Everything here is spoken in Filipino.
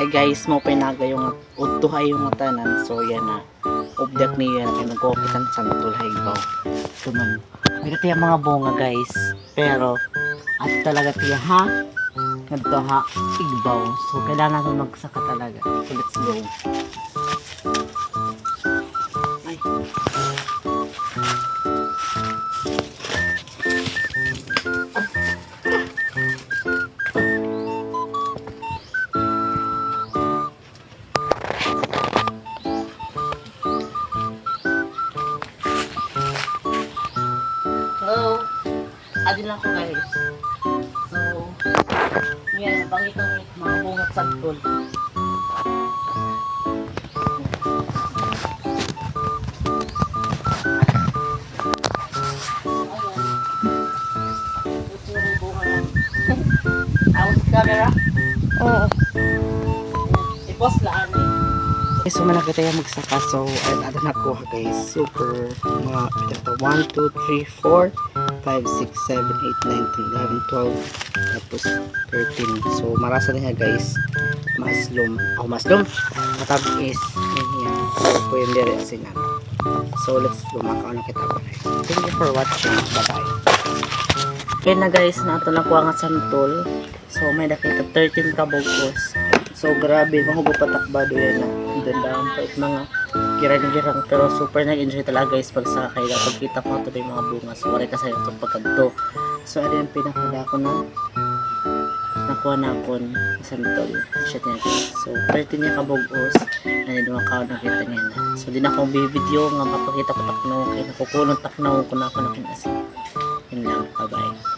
Ay guys, mo pinaga yung utuhay yung tanan. So yan na. Obdak niya na pinag-upitan sa natulhay ba. Tuman. May tiya mga bunga guys. Pero at talaga tiya ha. Ganito ha. Igbaw. So kailangan natin magsaka talaga. So let's go. Ay. Hello. Adin lang ko guys. So, yan, bangit ang mga bungat sagtol. Awas camera? Oo. I-post laan eh. So malaki tayo magsaka. So ada na ko guys. Super mga ito 1, 2, 3, 4, 5, 6, 7, 8, 9, 10, 11, 12 tapos 13. So marasa niya guys. Maslum. Oh maslum. Matag is yan. So pwede rin asinan. So let's go. Makaon na kita pa rin. Thank you for watching. Bye bye. Okay na guys, na ito nakuha nga santol. So may nakita 13 kabugos. So grabe, mahugo patakbado yan na. Dandaan pa it mga girang-girang. Pero super nag-enjoy talaga guys pag sakay na. Pagkita ko ito yung mga bunga. So wala kasi itong pagkanto. So ano yung pinakada ko na nakuha na akong santol. Shit niya guys. So 13 niya kabugos. Nandiyan mga nakita niya na. So din akong video nga mapakita ko taknaw. Kaya nakukulong taknaw ko na ako nakinasin. Yun lang. Bye bye.